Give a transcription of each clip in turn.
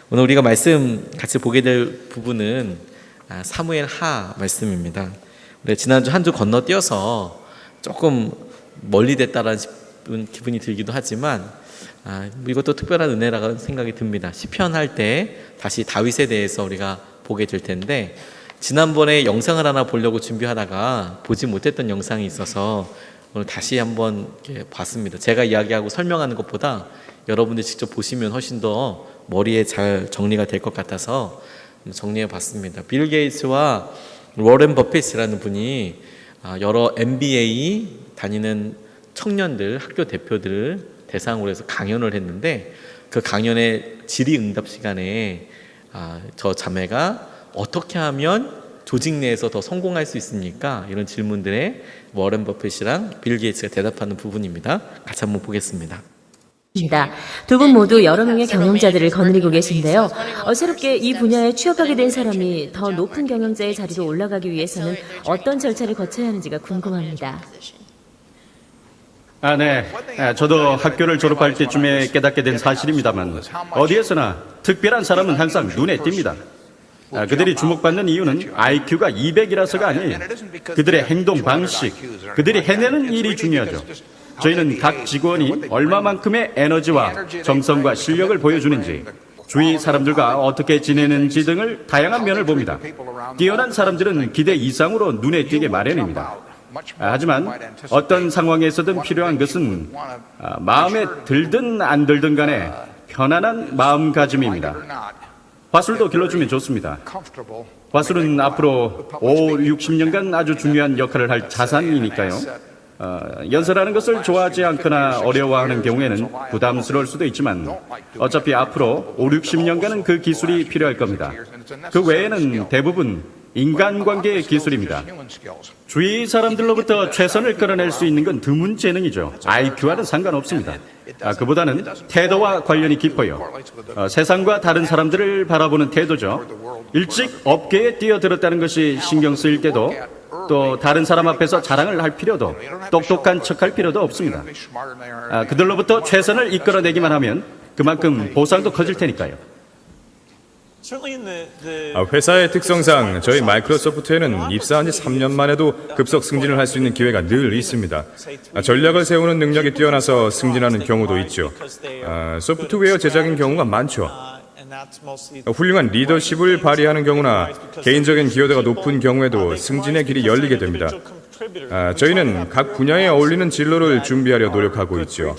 오늘 우리가 말씀 같이 보게 될 부분은 사무엘 하 말씀입니다. 우리 지난주 한 주 건너뛰어서 조금 멀리 됐다라는 기분이 들기도 하지만 이것도 특별한 은혜라고 생각이 듭니다. 시편 할 때 다시 다윗에 대해서 우리가 보게 될 텐데, 지난번에 영상을 하나 보려고 준비하다가 보지 못했던 영상이 있어서 오늘 다시 한번 봤습니다. 제가 이야기하고 설명하는 것보다 여러분들이 직접 보시면 훨씬 더 머리에 잘 정리가 될 것 같아서 정리해 봤습니다. 빌 게이츠와 워렌 버핏이라는 분이 여러 MBA 다니는 청년들, 학교 대표들을 대상으로 해서 강연을 했는데, 그 강연의 질의응답 시간에 저 자매가 어떻게 하면 조직 내에서 더 성공할 수 있습니까? 이런 질문들에 워렌 버핏이랑 빌 게이츠가 대답하는 부분입니다. 같이 한번 보겠습니다. 두 분 모두 여러 명의 경영자들을 거느리고 계신데요. 새롭게 이 분야에 취업하게 된 사람이 더 높은 경영자의 자리로 올라가기 위해서는 어떤 절차를 거쳐야 하는지가 궁금합니다. 네. 저도 학교를 졸업할 때쯤에 깨닫게 된 사실입니다만, 어디에서나 특별한 사람은 항상 눈에 띕니다. 그들이 주목받는 이유는 IQ가 200이라서가 아니에요. 그들의 행동 방식, 그들이 해내는 일이 중요하죠. 저희는 각 직원이 얼마만큼의 에너지와 정성과 실력을 보여주는지, 주위 사람들과 어떻게 지내는지 등을 다양한 면을 봅니다. 뛰어난 사람들은 기대 이상으로 눈에 띄게 마련입니다. 하지만 어떤 상황에서든 필요한 것은 마음에 들든 안 들든 간에 편안한 마음가짐입니다. 화술도 길러주면 좋습니다. 화술은 앞으로 5, 60년간 아주 중요한 역할을 할 자산이니까요. 연설하는 것을 좋아하지 않거나 어려워하는 경우에는 부담스러울 수도 있지만, 어차피 앞으로 5, 60년간은 그 기술이 필요할 겁니다. 그 외에는 대부분 인간관계의 기술입니다. 주위 사람들로부터 최선을 끌어낼 수 있는 건 드문 재능이죠. IQ와는 상관없습니다. 그보다는 태도와 관련이 깊어요. 세상과 다른 사람들을 바라보는 태도죠. 일찍 업계에 뛰어들었다는 것이 신경 쓰일 때도, 또 다른 사람 앞에서 자랑을 할 필요도, 똑똑한 척할 필요도 없습니다. 그들로부터 최선을 이끌어내기만 하면 그만큼 보상도 커질 테니까요. 회사의 특성상 저희 마이크로소프트에는 입사한 지 3년 만에도 급속 승진을 할 수 있는 기회가 늘 있습니다. 전략을 세우는 능력이 뛰어나서 승진하는 경우도 있죠. 소프트웨어 제작인 경우가 많죠. 훌륭한 리더십을 발휘하는 경우나 개인적인 기여도가 높은 경우에도 승진의 길이 열리게 됩니다. 저희는 각 분야에 어울리는 진로를 준비하려 노력하고 있죠.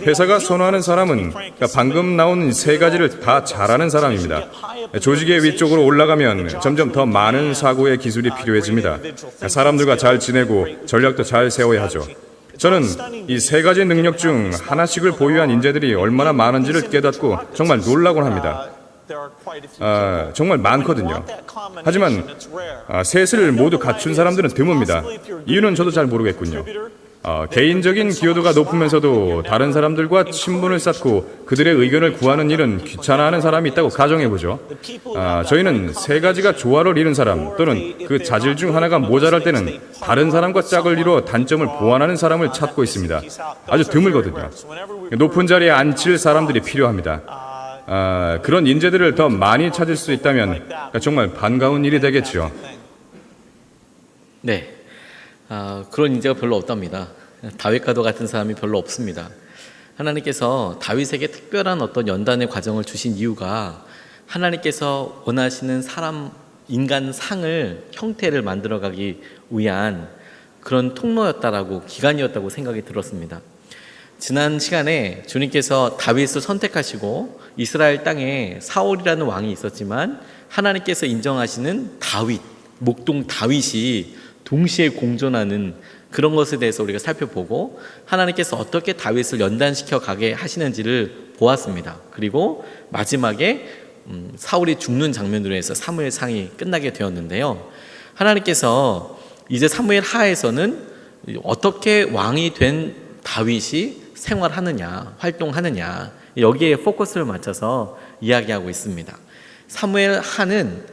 회사가 선호하는 사람은 방금 나온 세 가지를 다 잘하는 사람입니다. 조직의 위쪽으로 올라가면 점점 더 많은 사고의 기술이 필요해집니다. 사람들과 잘 지내고 전략도 잘 세워야 하죠. 저는 이 세 가지 능력 중 하나씩을 보유한 인재들이 얼마나 많은지를 깨닫고 정말 놀라곤 합니다. 정말 많거든요. 하지만 셋을 모두 갖춘 사람들은 드뭅니다. 이유는 저도 잘 모르겠군요. 개인적인 기여도가 높으면서도 다른 사람들과 친분을 쌓고 그들의 의견을 구하는 일은 귀찮아하는 사람이 있다고 가정해보죠. 저희는 세 가지가 조화를 이룬 사람, 또는 그 자질 중 하나가 모자랄 때는 다른 사람과 짝을 이루어 단점을 보완하는 사람을 찾고 있습니다. 아주 드물거든요. 높은 자리에 앉힐 사람들이 필요합니다. 그런 인재들을 더 많이 찾을 수 있다면 정말 반가운 일이 되겠죠. 네, 그런 인재가 별로 없답니다. 다윗과도 같은 사람이 별로 없습니다. 하나님께서 다윗에게 특별한 어떤 연단의 과정을 주신 이유가, 하나님께서 원하시는 사람, 인간 상을, 형태를 만들어가기 위한 그런 통로였다라고, 기간이었다고 생각이 들었습니다. 지난 시간에 주님께서 다윗을 선택하시고 이스라엘 땅에 사울이라는 왕이 있었지만, 하나님께서 인정하시는 다윗, 목동 다윗이 동시에 공존하는 그런 것에 대해서 우리가 살펴보고, 하나님께서 어떻게 다윗을 연단시켜 가게 하시는지를 보았습니다. 그리고 마지막에 사울이 죽는 장면으로 해서 사무엘상이 끝나게 되었는데요. 하나님께서 이제 사무엘 하에서는 어떻게 왕이 된 다윗이 생활하느냐, 활동하느냐, 여기에 포커스를 맞춰서 이야기하고 있습니다. 사무엘 하는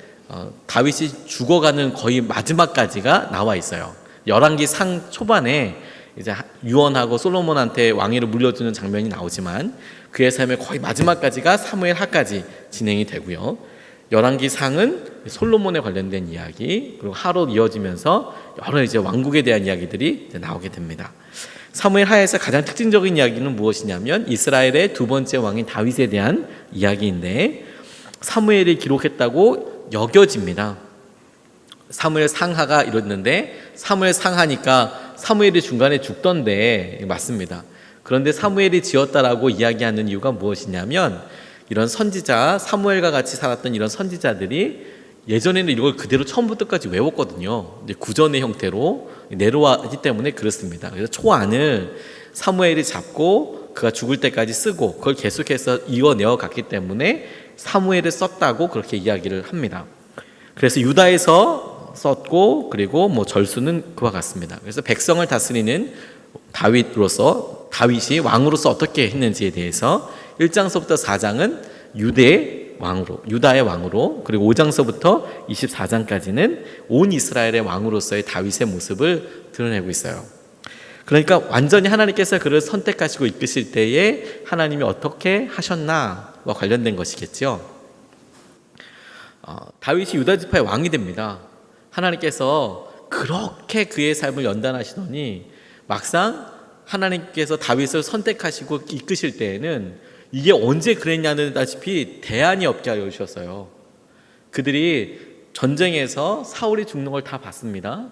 다윗이 죽어가는 거의 마지막까지가 나와 있어요. 열왕기 상 초반에 이제 유언하고 솔로몬한테 왕위를 물려주는 장면이 나오지만, 그의 삶의 거의 마지막까지가 사무엘 하까지 진행이 되고요. 열왕기상은 솔로몬에 관련된 이야기, 그리고 하로 이어지면서 여러 이제 왕국에 대한 이야기들이 이제 나오게 됩니다. 사무엘 하에서 가장 특징적인 이야기는 무엇이냐면 이스라엘의 두 번째 왕인 다윗에 대한 이야기인데, 사무엘이 기록했다고 여겨집니다. 사무엘 상하가 이뤘는데 사무엘 상하니까 사무엘이 중간에 죽던데 맞습니다. 그런데 사무엘이 지었다라고 이야기하는 이유가 무엇이냐면, 이런 선지자, 사무엘과 같이 살았던 이런 선지자들이 예전에는 이걸 그대로 처음부터 끝까지 외웠거든요. 이제 구전의 형태로 내려왔기 때문에 그렇습니다. 그래서 초안을 사무엘이 잡고 그가 죽을 때까지 쓰고 그걸 계속해서 이어내어 갔기 때문에 사무엘을 썼다고 그렇게 이야기를 합니다. 그래서 유다에서 썼고, 그리고 뭐 절수는 그와 같습니다. 그래서 백성을 다스리는 다윗이 왕으로서 어떻게 했는지에 대해서 1장서부터 4장은 유다의 왕으로, 그리고 5장서부터 24장까지는 온 이스라엘의 왕으로서의 다윗의 모습을 드러내고 있어요. 그러니까 완전히 하나님께서 그를 선택하시고 이끄실 때에 하나님이 어떻게 하셨나와 관련된 것이겠죠. 다윗이 유다 지파의 왕이 됩니다. 하나님께서 그렇게 그의 삶을 연단하시더니 막상 하나님께서 다윗을 선택하시고 이끄실 때에는 이게 언제 그랬냐는 다시피 대안이 없게 하여 주셨어요. 그들이 전쟁에서 사울이 죽는 걸 다 봤습니다.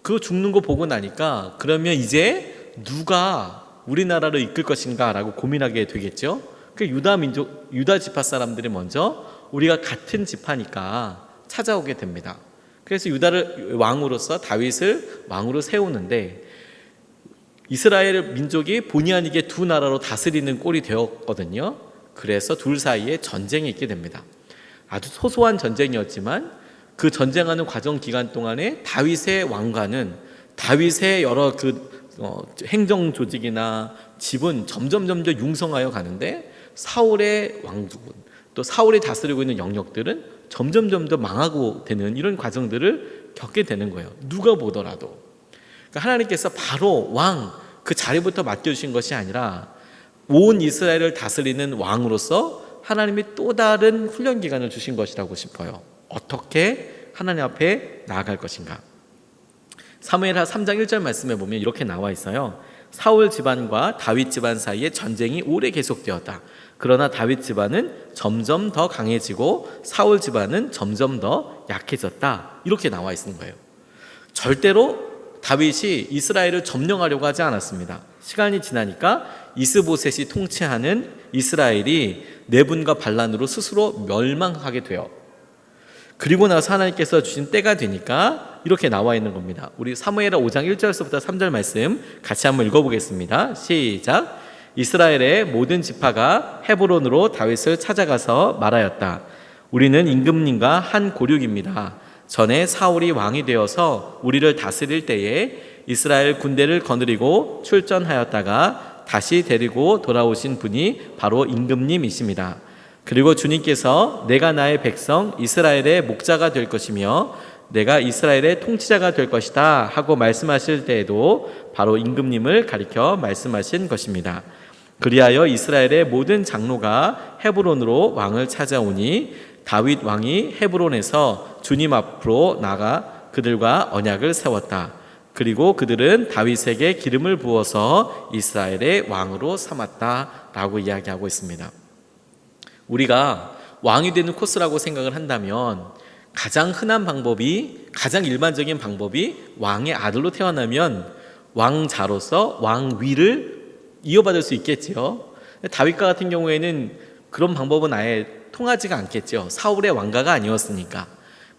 그 죽는 거 보고 나니까 그러면 이제 누가 우리나라를 이끌 것인가 라고 고민하게 되겠죠. 그 유다 지파 사람들이 먼저 우리가 같은 지파니까 찾아오게 됩니다. 그래서 유다를 왕으로서 다윗을 왕으로 세우는데, 이스라엘 민족이 본의 아니게 두 나라로 다스리는 꼴이 되었거든요. 그래서 둘 사이에 전쟁이 있게 됩니다. 아주 소소한 전쟁이었지만 그 전쟁하는 과정 기간 동안에 다윗의 왕관은, 다윗의 여러 행정 조직이나 집은 점점 융성하여 가는데, 사울의 왕국은, 또 사울이 다스리고 있는 영역들은 점점 망하고 되는 이런 과정들을 겪게 되는 거예요. 누가 보더라도. 그러니까 하나님께서 바로 왕 그 자리부터 맡겨주신 것이 아니라 온 이스라엘을 다스리는 왕으로서 하나님이 또 다른 훈련 기간을 주신 것이라고 싶어요. 어떻게 하나님 앞에 나아갈 것인가. 사무엘하 3장 1절 말씀에 보면 이렇게 나와 있어요. 사울 집안과 다윗 집안 사이에 전쟁이 오래 계속되었다. 그러나 다윗 집안은 점점 더 강해지고 사울 집안은 점점 더 약해졌다. 이렇게 나와 있는 거예요. 절대로 다윗이 이스라엘을 점령하려고 하지 않았습니다. 시간이 지나니까 이스보셋이 통치하는 이스라엘이 네분과 반란으로 스스로 멸망하게 돼요. 그리고 나서 하나님께서 주신 때가 되니까 이렇게 나와 있는 겁니다. 우리 사무엘하 5장 1절부터 3절 말씀 같이 한번 읽어보겠습니다. 시작. 이스라엘의 모든 지파가 헤브론으로 다윗을 찾아가서 말하였다. 우리는 임금님과 한 고륙입니다. 전에 사울이 왕이 되어서 우리를 다스릴 때에 이스라엘 군대를 거느리고 출전하였다가 다시 데리고 돌아오신 분이 바로 임금님이십니다. 그리고 주님께서 내가 나의 백성 이스라엘의 목자가 될 것이며 내가 이스라엘의 통치자가 될 것이다 하고 말씀하실 때에도 바로 임금님을 가리켜 말씀하신 것입니다. 그리하여 이스라엘의 모든 장로가 헤브론으로 왕을 찾아오니 다윗 왕이 헤브론에서 주님 앞으로 나가 그들과 언약을 세웠다. 그리고 그들은 다윗에게 기름을 부어서 이스라엘의 왕으로 삼았다 라고 이야기하고 있습니다. 우리가 왕이 되는 코스라고 생각을 한다면 가장 흔한 방법이, 가장 일반적인 방법이 왕의 아들로 태어나면 왕자로서 왕위를 이어받을 수 있겠지요. 다윗과 같은 경우에는 그런 방법은 아예 통하지가 않겠죠. 사울의 왕가가 아니었으니까.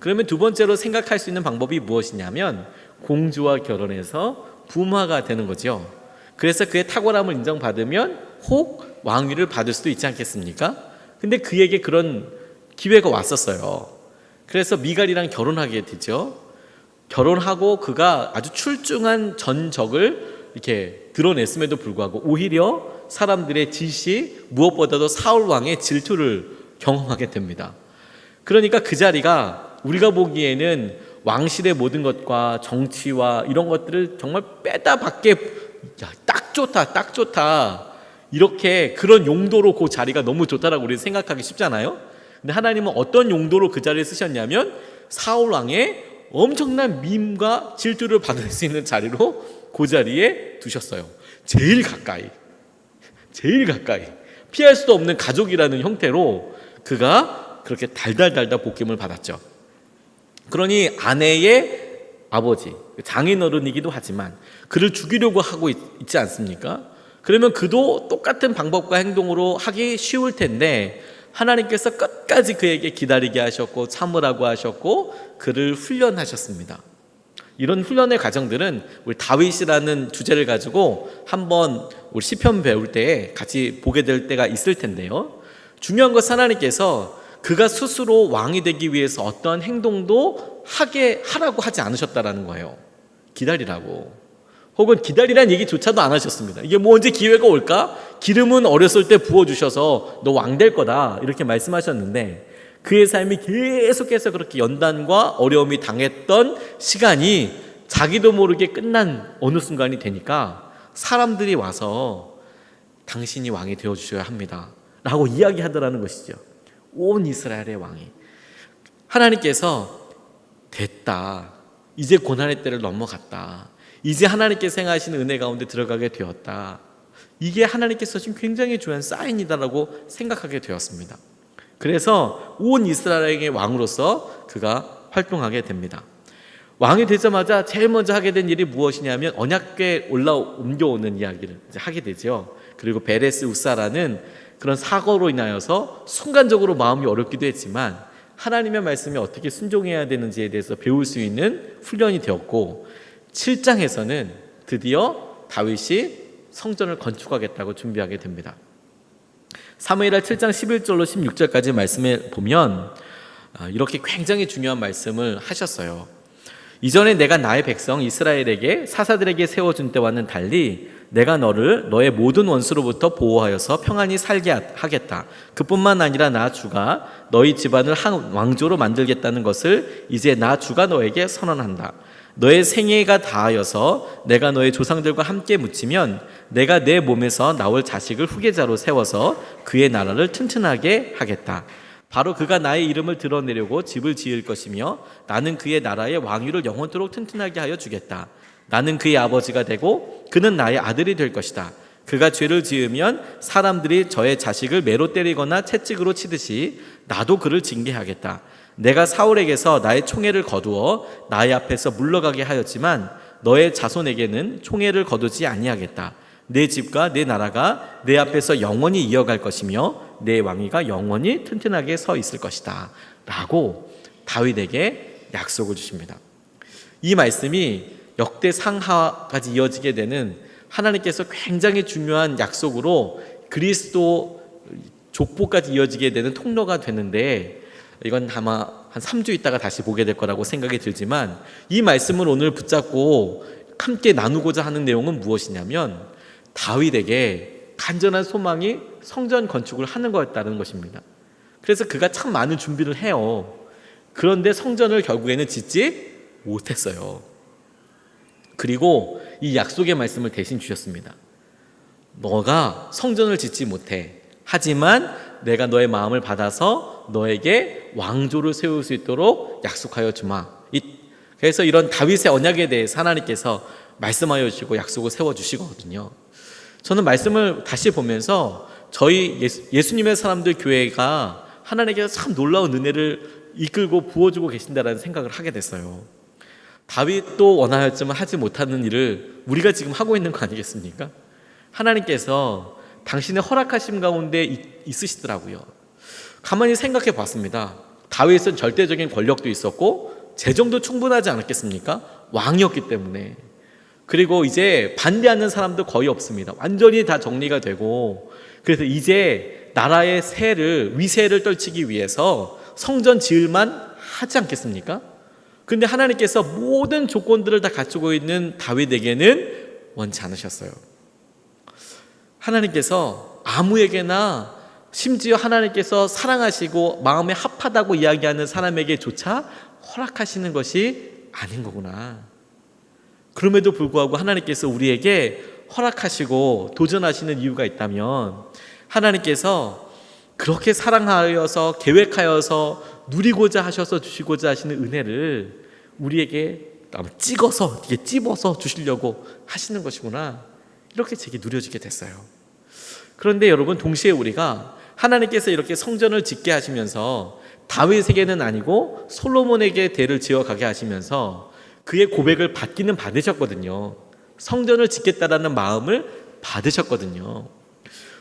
그러면 두 번째로 생각할 수 있는 방법이 무엇이냐면 공주와 결혼해서 부마가 되는 거죠. 그래서 그의 탁월함을 인정받으면 혹 왕위를 받을 수도 있지 않겠습니까? 근데 그에게 그런 기회가 왔었어요. 그래서 미갈이랑 결혼하게 되죠. 결혼하고 그가 아주 출중한 전적을 이렇게 드러냈음에도 불구하고 오히려 사람들의 질시, 무엇보다도 사울 왕의 질투를 경험하게 됩니다. 그러니까 그 자리가 우리가 보기에는 왕실의 모든 것과 정치와 이런 것들을 정말 빼다 밖에 딱 좋다 이렇게 그런 용도로 그 자리가 너무 좋다라고 우리는 생각하기 쉽잖아요. 근데 하나님은 어떤 용도로 그 자리를 쓰셨냐면 사울 왕의 엄청난 미움과 질투를 받을 수 있는 자리로 그 자리에 두셨어요. 제일 가까이 피할 수도 없는 가족이라는 형태로 그가 그렇게 달달달달 볶임을 받았죠. 그러니 아내의 아버지, 장인어른이기도 하지만 그를 죽이려고 하고 있지 않습니까? 그러면 그도 똑같은 방법과 행동으로 하기 쉬울 텐데 하나님께서 끝까지 그에게 기다리게 하셨고 참으라고 하셨고 그를 훈련하셨습니다. 이런 훈련의 과정들은 우리 다윗이라는 주제를 가지고 한번 우리 시편 배울 때 같이 보게 될 때가 있을 텐데요. 중요한 것은 하나님께서 그가 스스로 왕이 되기 위해서 어떤 행동도 하라고 하지 않으셨다라는 거예요. 기다리라고. 혹은 기다리라는 얘기조차도 안 하셨습니다. 이게 뭐 언제 기회가 올까? 기름은 어렸을 때 부어주셔서 너 왕 될 거다 이렇게 말씀하셨는데 그의 삶이 계속해서 그렇게 연단과 어려움이 당했던 시간이 자기도 모르게 끝난 어느 순간이 되니까 사람들이 와서 당신이 왕이 되어주셔야 합니다 라고 이야기하더라는 것이죠. 온 이스라엘의 왕이. 하나님께서 됐다, 이제 고난의 때를 넘어갔다, 이제 하나님께서 행하시는 은혜 가운데 들어가게 되었다, 이게 하나님께서 지금 굉장히 중요한 사인이다라고 생각하게 되었습니다. 그래서 온 이스라엘의 왕으로서 그가 활동하게 됩니다. 왕이 되자마자 제일 먼저 하게 된 일이 무엇이냐면 언약궤에 옮겨오는 이야기를 이제 하게 되죠. 그리고 베레스 우사라는 그런 사고로 인하여서 순간적으로 마음이 어렵기도 했지만 하나님의 말씀에 어떻게 순종해야 되는지에 대해서 배울 수 있는 훈련이 되었고 7장에서는 드디어 다윗이 성전을 건축하겠다고 준비하게 됩니다. 사무엘하 7장 11절로 16절까지 말씀을 보면 이렇게 굉장히 중요한 말씀을 하셨어요. 이전에 내가 나의 백성 이스라엘에게 사사들에게 세워준 때와는 달리 내가 너를 너의 모든 원수로부터 보호하여서 평안히 살게 하겠다. 그뿐만 아니라 나 주가 너희 집안을 한 왕조로 만들겠다는 것을 이제 나 주가 너에게 선언한다. 너의 생애가 다하여서 내가 너의 조상들과 함께 묻히면 내가 내 몸에서 나올 자식을 후계자로 세워서 그의 나라를 튼튼하게 하겠다. 바로 그가 나의 이름을 드러내려고 집을 지을 것이며 나는 그의 나라의 왕위를 영원토록 튼튼하게 하여 주겠다. 나는 그의 아버지가 되고 그는 나의 아들이 될 것이다. 그가 죄를 지으면 사람들이 저의 자식을 매로 때리거나 채찍으로 치듯이 나도 그를 징계하겠다. 내가 사울에게서 나의 총애를 거두어 나의 앞에서 물러가게 하였지만 너의 자손에게는 총애를 거두지 아니하겠다. 내 집과 내 나라가 내 앞에서 영원히 이어갈 것이며 내 왕위가 영원히 튼튼하게 서 있을 것이다 라고 다윗에게 약속을 주십니다. 이 말씀이 역대 상하까지 이어지게 되는 하나님께서 굉장히 중요한 약속으로 그리스도 족보까지 이어지게 되는 통로가 되는데 이건 아마 한 3주 있다가 다시 보게 될 거라고 생각이 들지만 이 말씀을 오늘 붙잡고 함께 나누고자 하는 내용은 무엇이냐면 다윗에게 간절한 소망이 성전 건축을 하는 거였다는 것입니다. 그래서 그가 참 많은 준비를 해요. 그런데 성전을 결국에는 짓지 못했어요. 그리고 이 약속의 말씀을 대신 주셨습니다. 너가 성전을 짓지 못해. 하지만 내가 너의 마음을 받아서 너에게 왕조를 세울 수 있도록 약속하여 주마. 그래서 이런 다윗의 언약에 대해서 하나님께서 말씀하여 주시고 약속을 세워주시거든요. 저는 말씀을 다시 보면서 저희 예수님의 사람들 교회가 하나님께서 참 놀라운 은혜를 이끌고 부어주고 계신다라는 생각을 하게 됐어요. 다윗도 원하였지만 하지 못하는 일을 우리가 지금 하고 있는 거 아니겠습니까? 하나님께서 당신의 허락하심 가운데 있으시더라고요. 가만히 생각해 봤습니다. 다윗은 절대적인 권력도 있었고 재정도 충분하지 않았겠습니까? 왕이었기 때문에. 그리고 이제 반대하는 사람도 거의 없습니다. 완전히 다 정리가 되고 그래서 이제 나라의 위세를 떨치기 위해서 성전 지을만 하지 않겠습니까? 그런데 하나님께서 모든 조건들을 다 갖추고 있는 다윗에게는 원치 않으셨어요. 하나님께서 아무에게나 심지어 하나님께서 사랑하시고 마음에 합하다고 이야기하는 사람에게조차 허락하시는 것이 아닌 거구나. 그럼에도 불구하고 하나님께서 우리에게 허락하시고 도전하시는 이유가 있다면 하나님께서 그렇게 사랑하여서 계획하여서 누리고자 하셔서 주시고자 하시는 은혜를 우리에게 찍어서 이게 찝어서 주시려고 하시는 것이구나, 이렇게 제게 누려지게 됐어요. 그런데 여러분, 동시에 우리가 하나님께서 이렇게 성전을 짓게 하시면서 다윗에게는 아니고 솔로몬에게 대를 지어가게 하시면서 그의 고백을 받기는 받으셨거든요. 성전을 짓겠다라는 마음을 받으셨거든요.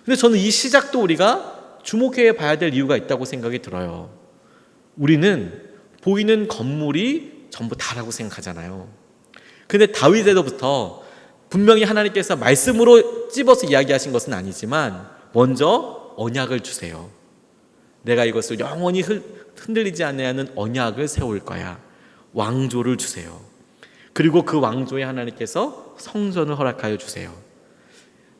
근데 저는 이 시작도 우리가 주목해 봐야 될 이유가 있다고 생각이 들어요. 우리는 보이는 건물이 전부 다라고 생각하잖아요. 근데 다윗에서부터 분명히 하나님께서 말씀으로 찝어서 이야기하신 것은 아니지만 먼저 언약을 주세요. 내가 이것을 영원히 흔들리지 않는 언약을 세울 거야. 왕조를 주세요. 그리고 그 왕조에 하나님께서 성전을 허락하여 주세요.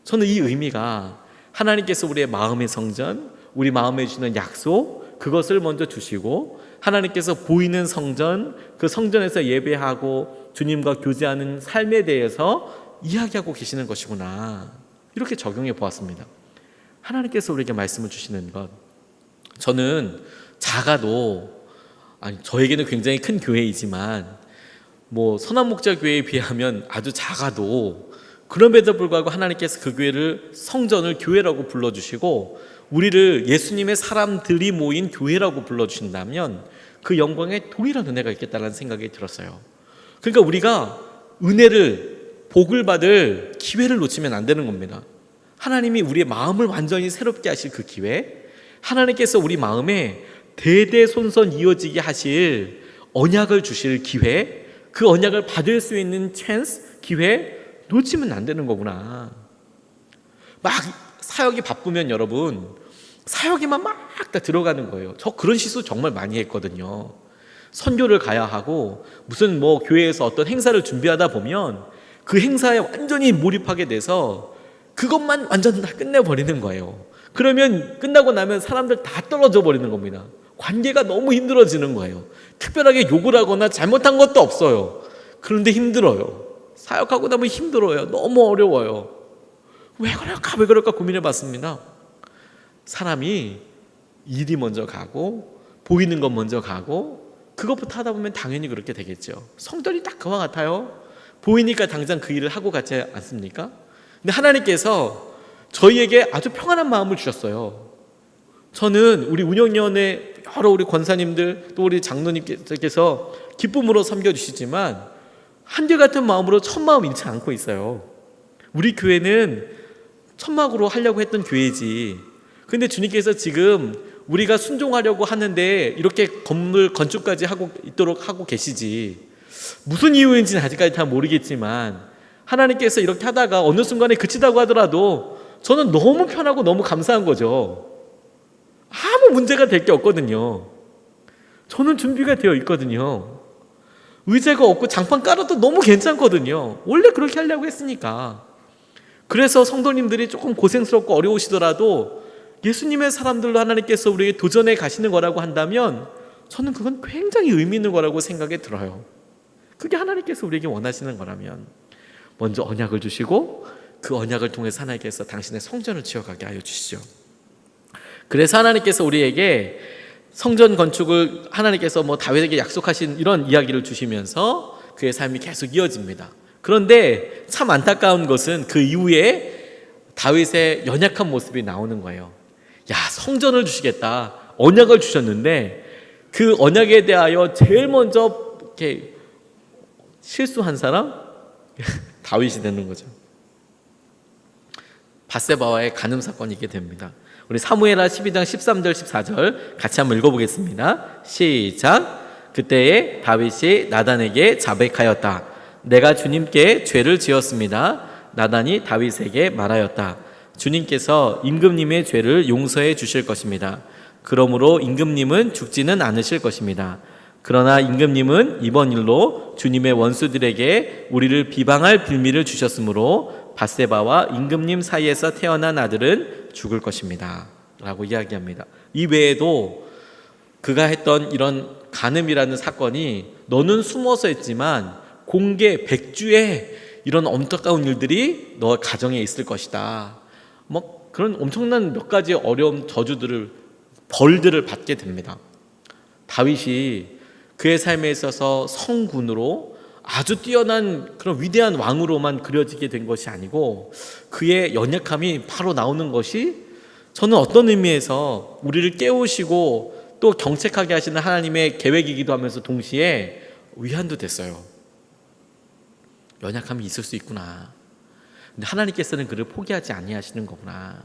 저는 이 의미가 하나님께서 우리의 마음의 성전, 우리 마음에 주시는 약속, 그것을 먼저 주시고 하나님께서 보이는 성전, 그 성전에서 예배하고 주님과 교제하는 삶에 대해서 이야기하고 계시는 것이구나, 이렇게 적용해 보았습니다. 하나님께서 우리에게 말씀을 주시는 것, 저는 작아도, 저에게는 굉장히 큰 교회이지만 선한목자교회에 비하면 아주 작아도 그럼에도 불구하고 하나님께서 그 교회를 성전을 교회라고 불러주시고 우리를 예수님의 사람들이 모인 교회라고 불러주신다면 그 영광에 동일한 은혜가 있겠다는 생각이 들었어요. 그러니까 우리가 은혜를, 복을 받을 기회를 놓치면 안 되는 겁니다. 하나님이 우리의 마음을 완전히 새롭게 하실 그 기회, 하나님께서 우리 마음에 대대손손 이어지게 하실 언약을 주실 기회, 그 언약을 받을 수 있는 찬스, 기회 놓치면 안 되는 거구나. 막 사역이 바쁘면 여러분, 사역에만 막 다 들어가는 거예요. 저 그런 실수 정말 많이 했거든요. 선교를 가야 하고 무슨 교회에서 어떤 행사를 준비하다 보면 그 행사에 완전히 몰입하게 돼서 그것만 완전 다 끝내버리는 거예요. 그러면 끝나고 나면 사람들 다 떨어져 버리는 겁니다. 관계가 너무 힘들어지는 거예요. 특별하게 욕을 하거나 잘못한 것도 없어요. 그런데 힘들어요. 사역하고 나면 힘들어요. 너무 어려워요. 왜 그럴까 고민해 봤습니다. 사람이 일이 먼저 가고 보이는 것 먼저 가고 그것부터 하다 보면 당연히 그렇게 되겠죠. 성전이 딱 그와 같아요. 보이니까 당장 그 일을 하고 가지 않습니까? 근데 하나님께서 저희에게 아주 평안한 마음을 주셨어요. 저는 우리 운영위원회 여러 우리 권사님들 또 우리 장로님께서 기쁨으로 섬겨주시지만 한결같은 마음으로 천마음 잃지 않고 있어요. 우리 교회는 천막으로 하려고 했던 교회지. 근데 주님께서 지금 우리가 순종하려고 하는데 이렇게 건물 건축까지 하고 있도록 하고 계시지. 무슨 이유인지는 아직까지 다 모르겠지만 하나님께서 이렇게 하다가 어느 순간에 그치다고 하더라도 저는 너무 편하고 너무 감사한 거죠. 아무 문제가 될 게 없거든요. 저는 준비가 되어 있거든요. 의자가 없고 장판 깔아도 너무 괜찮거든요. 원래 그렇게 하려고 했으니까. 그래서 성도님들이 조금 고생스럽고 어려우시더라도 예수님의 사람들로 하나님께서 우리에게 도전해 가시는 거라고 한다면 저는 그건 굉장히 의미 있는 거라고 생각이 들어요. 그게 하나님께서 우리에게 원하시는 거라면 먼저 언약을 주시고 그 언약을 통해서 하나님께서 당신의 성전을 지어가게 하여 주시죠. 그래서 하나님께서 우리에게 성전 건축을 하나님께서 다윗에게 약속하신 이런 이야기를 주시면서 그의 삶이 계속 이어집니다. 그런데 참 안타까운 것은 그 이후에 다윗의 연약한 모습이 나오는 거예요. 야, 성전을 주시겠다, 언약을 주셨는데 그 언약에 대하여 제일 먼저 이렇게 실수한 사람 다윗이 되는 거죠. 밧세바와의 간음 사건이 있게 됩니다. 우리 사무엘하 12장 13절 14절 같이 한번 읽어보겠습니다. 시작. 그때에 다윗이 나단에게 자백하였다. 내가 주님께 죄를 지었습니다. 나단이 다윗에게 말하였다. 주님께서 임금님의 죄를 용서해 주실 것입니다. 그러므로 임금님은 죽지는 않으실 것입니다. 그러나 임금님은 이번 일로 주님의 원수들에게 우리를 비방할 빌미를 주셨으므로 밧세바와 임금님 사이에서 태어난 아들은 죽을 것입니다. 라고 이야기합니다. 이 외에도 그가 했던 이런 간음이라는 사건이 너는 숨어서 했지만 공개 백주에 이런 안타까운 일들이 너 가정에 있을 것이다. 뭐 그런 엄청난 몇 가지 어려움, 저주들을, 벌들을 받게 됩니다. 다윗이 그의 삶에 있어서 성군으로 아주 뛰어난 그런 위대한 왕으로만 그려지게 된 것이 아니고 그의 연약함이 바로 나오는 것이 저는 어떤 의미에서 우리를 깨우시고 또 경책하게 하시는 하나님의 계획이기도 하면서 동시에 위안도 됐어요. 연약함이 있을 수 있구나. 근데 하나님께서는 그를 포기하지 아니하시는 거구나.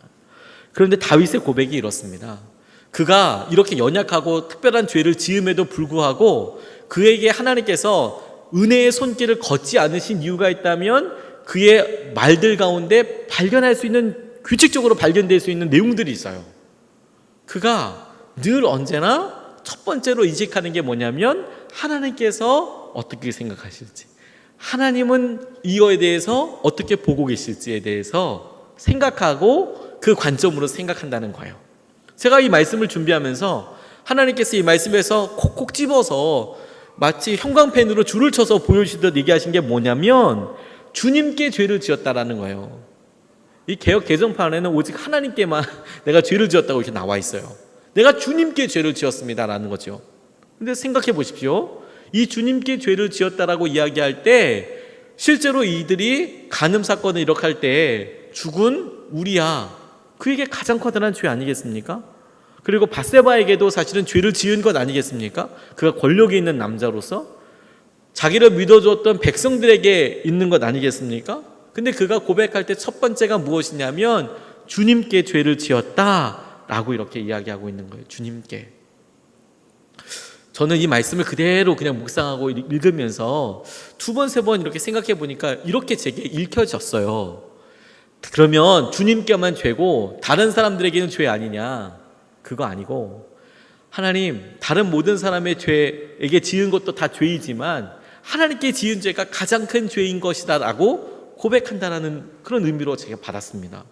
그런데 다윗의 고백이 이렇습니다. 그가 이렇게 연약하고 특별한 죄를 지음에도 불구하고 그에게 하나님께서 은혜의 손길을 걷지 않으신 이유가 있다면 그의 말들 가운데 발견할 수 있는, 규칙적으로 발견될 수 있는 내용들이 있어요. 그가 늘 언제나 첫 번째로 인식하는 게 뭐냐면 하나님께서 어떻게 생각하실지, 하나님은 이거에 대해서 어떻게 보고 계실지에 대해서 생각하고 그 관점으로 생각한다는 거예요. 제가 이 말씀을 준비하면서 하나님께서 이 말씀에서 콕콕 집어서 마치 형광펜으로 줄을 쳐서 보여주시듯 얘기하신 게 뭐냐면 주님께 죄를 지었다라는 거예요. 이 개역 개정판에는 오직 하나님께만 내가 죄를 지었다고 이렇게 나와 있어요. 내가 주님께 죄를 지었습니다라는 거죠. 근데 생각해 보십시오. 이 주님께 죄를 지었다라고 이야기할 때 실제로 이들이 간음 사건을 일으킬 때 죽은 우리야, 그에게 가장 커다란 죄 아니겠습니까? 그리고 밧세바에게도 사실은 죄를 지은 것 아니겠습니까? 그가 권력이 있는 남자로서 자기를 믿어주었던 백성들에게 있는 것 아니겠습니까? 근데 그가 고백할 때 첫 번째가 무엇이냐면 주님께 죄를 지었다라고 이렇게 이야기하고 있는 거예요. 주님께. 저는 이 말씀을 그대로 그냥 묵상하고 읽으면서 두 번, 세 번 이렇게 생각해 보니까 이렇게 제게 읽혀졌어요. 그러면 주님께만 죄고 다른 사람들에게는 죄 아니냐? 그거 아니고 하나님, 다른 모든 사람의 죄에게 지은 것도 다 죄이지만 하나님께 지은 죄가 가장 큰 죄인 것이다 라고 고백한다는 그런 의미로 제가 받았습니다.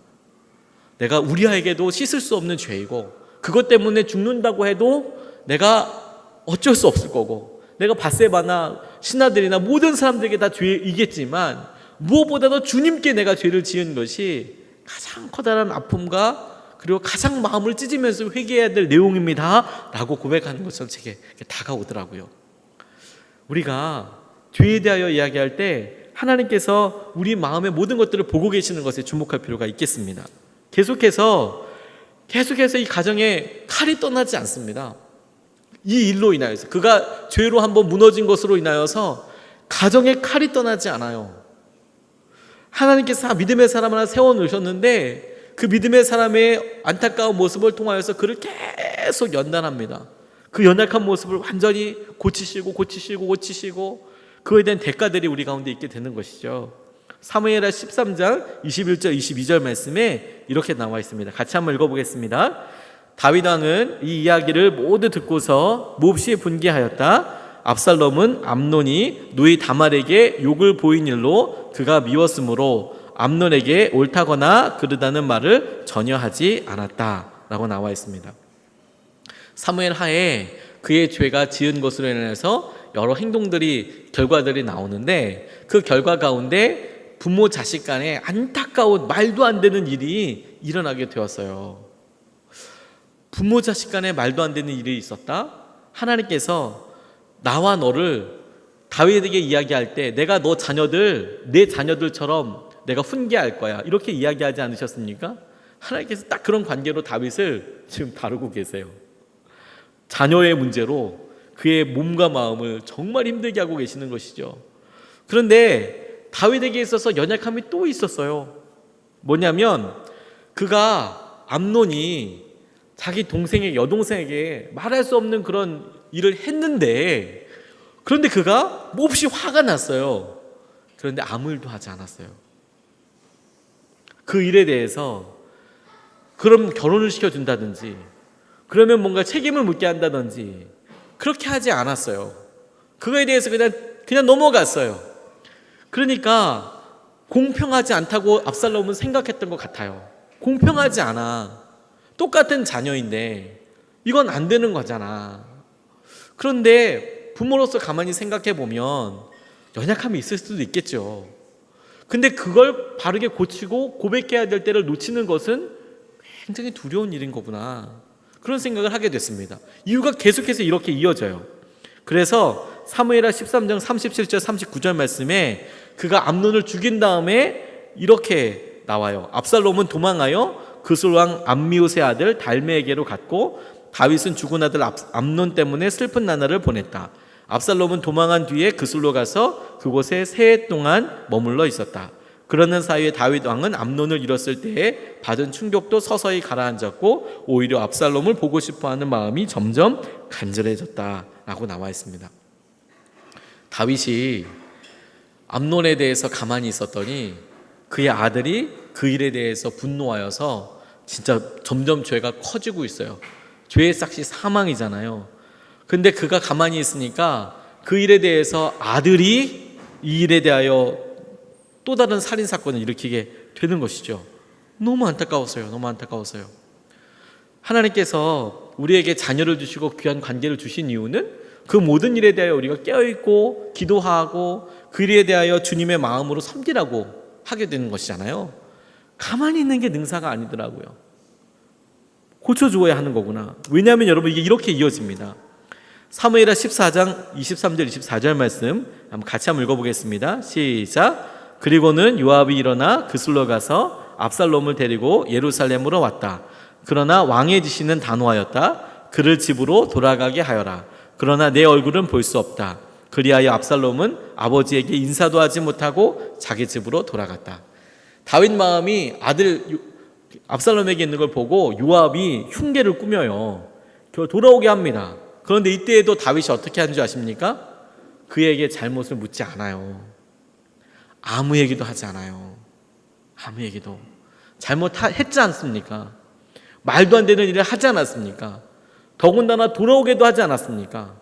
내가 우리아에게도 씻을 수 없는 죄이고 그것 때문에 죽는다고 해도 내가 어쩔 수 없을 거고 내가 밧세바나 신하들이나 모든 사람들에게 다 죄이겠지만 무엇보다도 주님께 내가 죄를 지은 것이 가장 커다란 아픔과 그리고 가장 마음을 찢으면서 회개해야 될 내용입니다 라고 고백하는 것처럼 제게 다가오더라고요. 우리가 죄에 대하여 이야기할 때 하나님께서 우리 마음의 모든 것들을 보고 계시는 것에 주목할 필요가 있겠습니다. 계속해서 이 가정에 칼이 떠나지 않습니다. 이 일로 인하여서 그가 죄로 한번 무너진 것으로 인하여서 가정에 칼이 떠나지 않아요. 하나님께서 믿음의 사람 하나 세워놓으셨는데 그 믿음의 사람의 안타까운 모습을 통하여서 그를 계속 연단합니다. 그 연약한 모습을 완전히 고치시고 그에 대한 대가들이 우리 가운데 있게 되는 것이죠. 사무엘하 13장 21절 22절 말씀에 이렇게 나와 있습니다. 같이 한번 읽어보겠습니다. 다윗 왕은 이 이야기를 모두 듣고서 몹시 분개하였다. 압살롬은 암논이 누이 다말에게 욕을 보인 일로 그가 미웠으므로 암논에게 옳다거나 그르다는 말을 전혀 하지 않았다 라고 나와 있습니다. 사무엘 하에 그의 죄가 지은 것으로 인해서 여러 행동들이, 결과들이 나오는데 그 결과 가운데 부모 자식 간에 안타까운 말도 안 되는 일이 일어나게 되었어요. 부모 자식 간에 말도 안 되는 일이 있었다. 하나님께서 나와 너를 다윗에게 이야기할 때 내가 너 자녀들, 내 자녀들처럼 내가 훈계할 거야 이렇게 이야기하지 않으셨습니까? 하나님께서 딱 그런 관계로 다윗을 지금 다루고 계세요. 자녀의 문제로 그의 몸과 마음을 정말 힘들게 하고 계시는 것이죠. 그런데 다윗에게 있어서 연약함이 또 있었어요. 뭐냐면 그가 암논이 자기 동생의 여동생에게 말할 수 없는 그런 일을 했는데 그런데 그가 몹시 화가 났어요. 그런데 아무 일도 하지 않았어요. 그 일에 대해서 그럼 결혼을 시켜준다든지 그러면 뭔가 책임을 묻게 한다든지 그렇게 하지 않았어요. 그거에 대해서 그냥 넘어갔어요. 그러니까 공평하지 않다고 압살롬은 생각했던 것 같아요. 공평하지 않아. 똑같은 자녀인데 이건 안 되는 거잖아. 그런데 부모로서 가만히 생각해 보면 연약함이 있을 수도 있겠죠. 근데 그걸 바르게 고치고 고백해야 될 때를 놓치는 것은 굉장히 두려운 일인 거구나. 그런 생각을 하게 됐습니다. 이유가 계속해서 이렇게 이어져요. 그래서 사무엘하 13장 37절 39절 말씀에 그가 암논을 죽인 다음에 이렇게 나와요. 압살롬은 도망하여 그술 왕 암미옷의 아들 달메에게로 갔고 다윗은 죽은 아들 암논 때문에 슬픈 나날을 보냈다. 압살롬은 도망한 뒤에 그술로 가서 그곳에 세 해 동안 머물러 있었다. 그러는 사이에 다윗 왕은 암논을 잃었을 때에 받은 충격도 서서히 가라앉았고 오히려 압살롬을 보고 싶어하는 마음이 점점 간절해졌다라고 나와 있습니다. 다윗이 암논에 대해서 가만히 있었더니 그의 아들이 그 일에 대해서 분노하여서 진짜 점점 죄가 커지고 있어요. 죄의 싹이 사망이잖아요. 근데 그가 가만히 있으니까 그 일에 대해서 아들이 이 일에 대하여 또 다른 살인 사건을 일으키게 되는 것이죠. 너무 안타까웠어요. 너무 안타까웠어요. 하나님께서 우리에게 자녀를 주시고 귀한 관계를 주신 이유는 그 모든 일에 대하여 우리가 깨어있고 기도하고 그 일에 대하여 주님의 마음으로 섬기라고 하게 되는 것이잖아요. 가만히 있는 게 능사가 아니더라고요. 고쳐주어야 하는 거구나. 왜냐하면 여러분 이게 이렇게 이어집니다. 사무엘하 14장 23절 24절 말씀 한번 같이 한번 읽어보겠습니다. 시작. 그리고는 요압이 일어나 그술로 가서 압살롬을 데리고 예루살렘으로 왔다. 그러나 왕의 지시는 단호하였다. 그를 집으로 돌아가게 하여라. 그러나 내 얼굴은 볼 수 없다. 그리하여 압살롬은 아버지에게 인사도 하지 못하고 자기 집으로 돌아갔다. 다윗 마음이 아들 압살롬에게 있는 걸 보고 요압이 흉계를 꾸며요. 돌아오게 합니다. 그런데 이때에도 다윗이 어떻게 하는 줄 아십니까? 그에게 잘못을 묻지 않아요. 아무 얘기도 하지 않아요. 아무 얘기도. 잘못했지 않습니까? 말도 안 되는 일을 하지 않았습니까? 더군다나 돌아오게도 하지 않았습니까?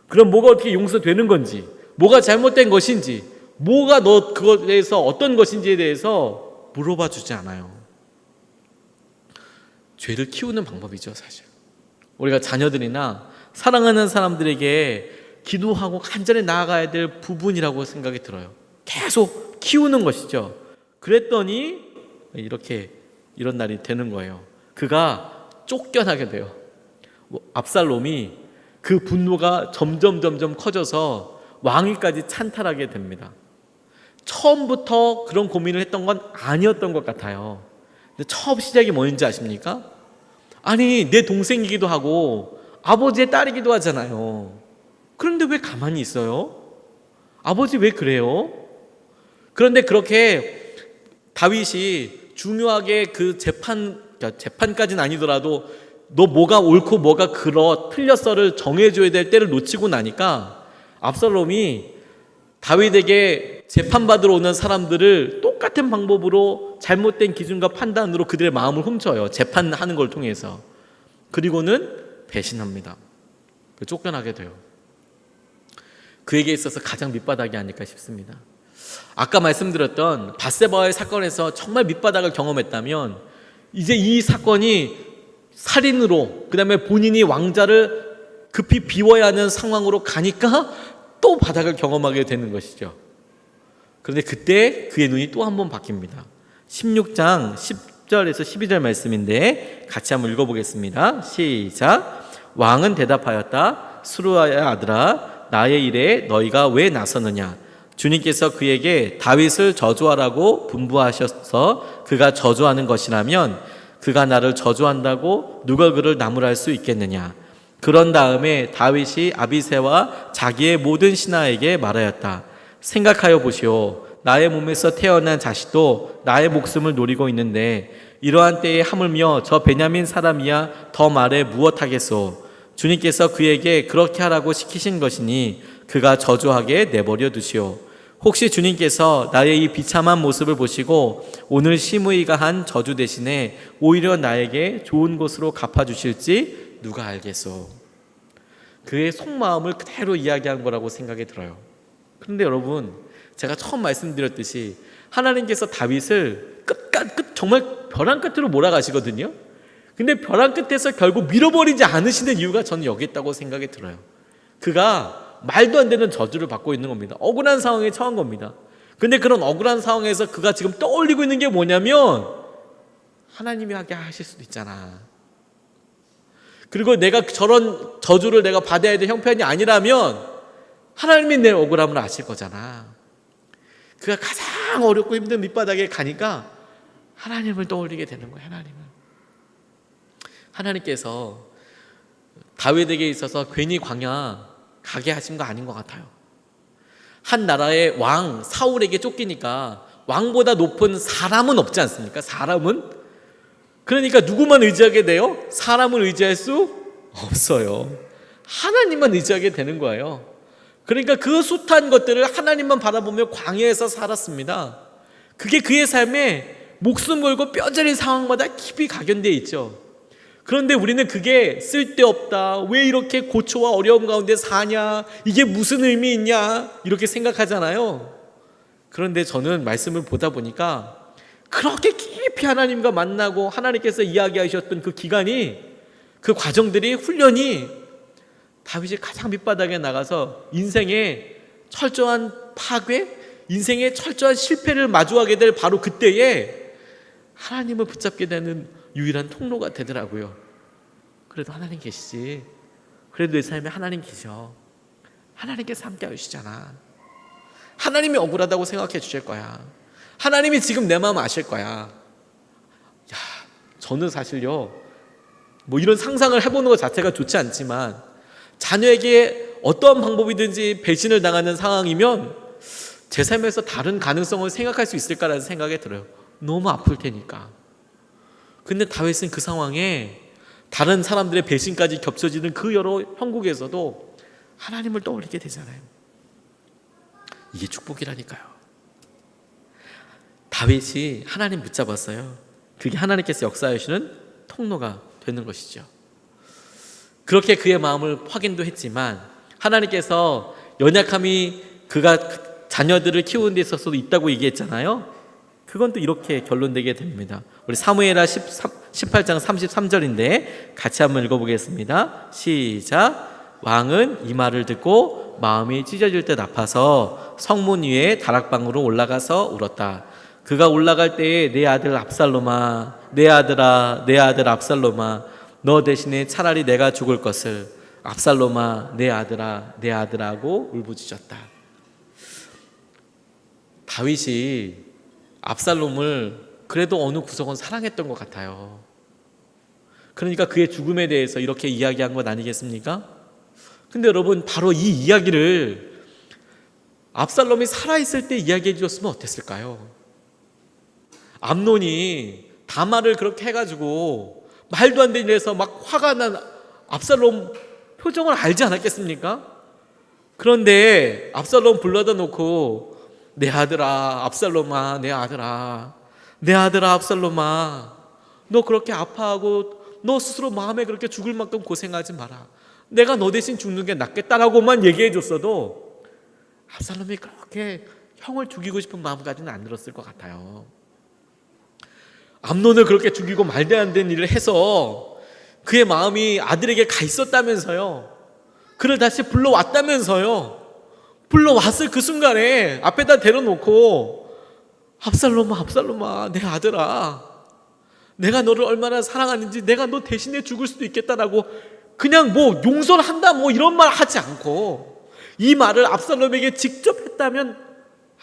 그럼 뭐가 어떻게 용서되는 건지, 뭐가 잘못된 것인지, 뭐가 너 그것에 대해서 어떤 것인지에 대해서 물어봐 주지 않아요. 죄를 키우는 방법이죠, 사실. 우리가 자녀들이나 사랑하는 사람들에게 기도하고 간절히 나아가야 될 부분이라고 생각이 들어요. 계속 키우는 것이죠. 그랬더니 이런 날이 되는 거예요. 그가 쫓겨나게 돼요. 압살롬이 그 분노가 점점 커져서 왕위까지 찬탈하게 됩니다. 처음부터 그런 고민을 했던 건 아니었던 것 같아요. 근데 처음 시작이 뭐인지 아십니까? 아니, 내 동생이기도 하고 아버지의 딸이기도 하잖아요. 그런데 왜 가만히 있어요? 아버지 왜 그래요? 그런데 그렇게 다윗이 중요하게 그 재판까지는 아니더라도 너 뭐가 옳고 뭐가 틀렸어를 정해줘야 될 때를 놓치고 나니까 압살롬이 다윗에게 재판받으러 오는 사람들을 똑같은 방법으로 잘못된 기준과 판단으로 그들의 마음을 훔쳐요. 재판하는 걸 통해서. 그리고는 배신합니다. 쫓겨나게 돼요. 그에게 있어서 가장 밑바닥이 아닐까 싶습니다. 아까 말씀드렸던 밧세바의 사건에서 정말 밑바닥을 경험했다면 이제 이 사건이 살인으로 그다음에 본인이 왕자를 급히 비워야 하는 상황으로 가니까 또 바닥을 경험하게 되는 것이죠. 그런데 그때 그의 눈이 또 한 번 바뀝니다. 16장 10절에서 12절 말씀인데 같이 한번 읽어보겠습니다. 시작. 왕은 대답하였다. 수르야의 아들아, 나의 일에 너희가 왜 나서느냐? 주님께서 그에게 다윗을 저주하라고 분부하셔서 그가 저주하는 것이라면 그가 나를 저주한다고 누가 그를 나무랄 수 있겠느냐? 그런 다음에 다윗이 아비새와 자기의 모든 신하에게 말하였다. 생각하여 보시오. 나의 몸에서 태어난 자식도 나의 목숨을 노리고 있는데 이러한 때에 하물며 저 베냐민 사람이야 더 말해 무엇하겠소? 주님께서 그에게 그렇게 하라고 시키신 것이니 그가 저주하게 내버려 두시오. 혹시 주님께서 나의 이 비참한 모습을 보시고 오늘 시므이가 한 저주 대신에 오히려 나에게 좋은 곳으로 갚아주실지 누가 알겠소. 그의 속마음을 그대로 이야기한 거라고 생각이 들어요. 그런데 여러분, 제가 처음 말씀드렸듯이 하나님께서 다윗을 정말 벼랑 끝으로 몰아가시거든요. 근데 벼랑 끝에서 결국 밀어버리지 않으시는 이유가 저는 여기 있다고 생각이 들어요. 그가 말도 안 되는 저주를 받고 있는 겁니다. 억울한 상황에 처한 겁니다. 근데 그런 억울한 상황에서 그가 지금 떠올리고 있는 게 뭐냐면 하나님이 하게 하실 수도 있잖아. 그리고 내가 저런 저주를 내가 받아야 될 형편이 아니라면 하나님이 내 억울함을 아실 거잖아. 그가 가장 어렵고 힘든 밑바닥에 가니까 하나님을 떠올리게 되는 거야. 하나님께서 다윗에게 있어서 괜히 광야 가게 하신 거 아닌 것 같아요. 한 나라의 왕 사울에게 쫓기니까 왕보다 높은 사람은 없지 않습니까? 사람은? 그러니까 누구만 의지하게 돼요? 사람을 의지할 수 없어요. 하나님만 의지하게 되는 거예요. 그러니까 그 숱한 것들을 하나님만 바라보며 광야에서 살았습니다. 그게 그의 삶에 목숨 걸고 뼈저린 상황마다 깊이 각연되어 있죠. 그런데 우리는 그게 쓸데없다, 왜 이렇게 고초와 어려움 가운데 사냐, 이게 무슨 의미 있냐 이렇게 생각하잖아요. 그런데 저는 말씀을 보다 보니까 그렇게 깊이 하나님과 만나고 하나님께서 이야기하셨던 그 기간이, 그 과정들이, 훈련이 다윗이 가장 밑바닥에 나가서 인생의 철저한 파괴, 인생의 철저한 실패를 마주하게 될 바로 그때에 하나님을 붙잡게 되는 유일한 통로가 되더라고요. 그래도 하나님 계시지. 그래도 내 삶에 하나님 계셔. 하나님께서 함께 하시잖아. 하나님이 억울하다고 생각해 주실 거야. 하나님이 지금 내 마음 아실 거야. 야, 저는 사실요, 뭐 이런 상상을 해보는 것 자체가 좋지 않지만 자녀에게 어떠한 방법이든지 배신을 당하는 상황이면 제 삶에서 다른 가능성을 생각할 수 있을까라는 생각이 들어요. 너무 아플 테니까. 근데 다윗은 그 상황에 다른 사람들의 배신까지 겹쳐지는 그 여러 형국에서도 하나님을 떠올리게 되잖아요. 이게 축복이라니까요. 다윗이 하나님 붙잡았어요. 그게 하나님께서 역사하시는 통로가 되는 것이죠. 그렇게 그의 마음을 확인도 했지만 하나님께서 연약함이 그가 자녀들을 키우는 데 있어서도 있다고 얘기했잖아요. 그건 또 이렇게 결론되게 됩니다. 우리 사무엘하 18장 33절인데 같이 한번 읽어보겠습니다. 시작. 왕은 이 말을 듣고 마음이 찢어질 듯 아파서 성문 위에 다락방으로 올라가서 울었다. 그가 올라갈 때에 내 아들 압살롬아, 내 아들아, 내 아들 압살롬아, 너 대신에 차라리 내가 죽을 것을, 압살롬아, 내 아들아, 내 아들하고 울부짖었다. 다윗이 압살롬을 그래도 어느 구석은 사랑했던 것 같아요. 그러니까 그의 죽음에 대해서 이렇게 이야기한 것 아니겠습니까? 근데 여러분, 바로 이 이야기를 압살롬이 살아있을 때 이야기해 주었으면 어땠을까요? 암논이 다말을 그렇게 해가지고 말도 안 되는 일에서 막 화가 난 압살롬 표정을 알지 않았겠습니까? 그런데 압살롬 불러다 놓고 내 아들아 압살롬아, 내 아들아, 내 아들아 압살롬아, 너 그렇게 아파하고 너 스스로 마음에 그렇게 죽을 만큼 고생하지 마라. 내가 너 대신 죽는 게 낫겠다라고만 얘기해 줬어도 압살롬이 그렇게 형을 죽이고 싶은 마음까지는 안 들었을 것 같아요. 암논을 그렇게 죽이고 말도 안 되는 일을 해서 그의 마음이 아들에게 가 있었다면서요. 그를 다시 불러왔다면서요. 불러왔을 그 순간에 앞에다 대려놓고 압살롬아, 압살롬아, 내 아들아, 내가 너를 얼마나 사랑하는지 내가 너 대신에 죽을 수도 있겠다라고 그냥 뭐 용서를 한다 뭐 이런 말 하지 않고 이 말을 압살롬에게 직접 했다면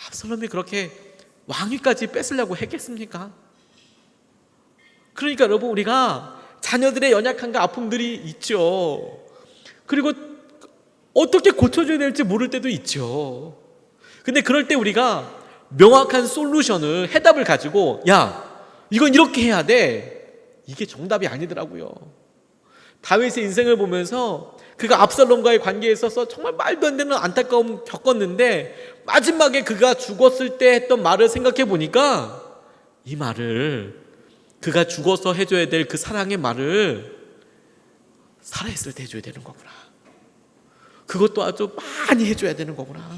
압살롬이 그렇게 왕위까지 뺏으려고 했겠습니까? 그러니까 여러분, 우리가 자녀들의 연약함과 아픔들이 있죠. 그리고 어떻게 고쳐줘야 될지 모를 때도 있죠. 근데 그럴 때 우리가 명확한 솔루션을, 해답을 가지고 야, 이건 이렇게 해야 돼, 이게 정답이 아니더라고요. 다윗의 인생을 보면서 그가 압살롬과의 관계에 있어서 정말 말도 안 되는 안타까움 겪었는데 마지막에 그가 죽었을 때 했던 말을 생각해 보니까 이 말을, 그가 죽어서 해줘야 될 그 사랑의 말을 살아있을 때 해줘야 되는 거구나. 그것도 아주 많이 해줘야 되는 거구나.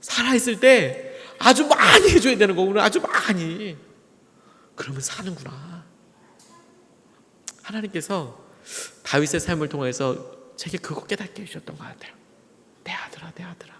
살아있을 때 아주 많이 해줘야 되는 거구나. 아주 많이. 그러면 사는구나. 하나님께서 다윗의 삶을 통해서 제게 그거 깨닫게 해주셨던 것 같아요. 내 아들아, 내 아들아.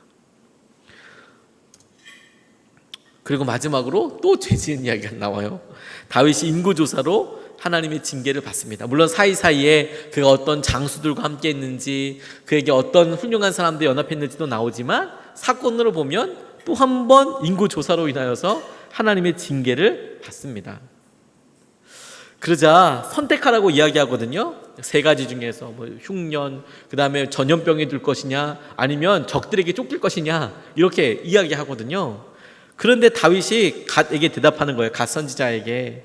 그리고 마지막으로 또 죄 지은 이야기가 나와요. 다윗이 인구조사로 하나님의 징계를 받습니다. 물론 사이사이에 그가 어떤 장수들과 함께 했는지, 그에게 어떤 훌륭한 사람들이 연합했는지도 나오지만 사건으로 보면 또 한 번 인구조사로 인하여서 하나님의 징계를 받습니다. 그러자 선택하라고 이야기하거든요. 세 가지 중에서 뭐 흉년, 그 다음에 전염병이 들 것이냐, 아니면 적들에게 쫓길 것이냐, 이렇게 이야기하거든요. 그런데 다윗이 갓에게 대답하는 거예요. 갓 선지자에게.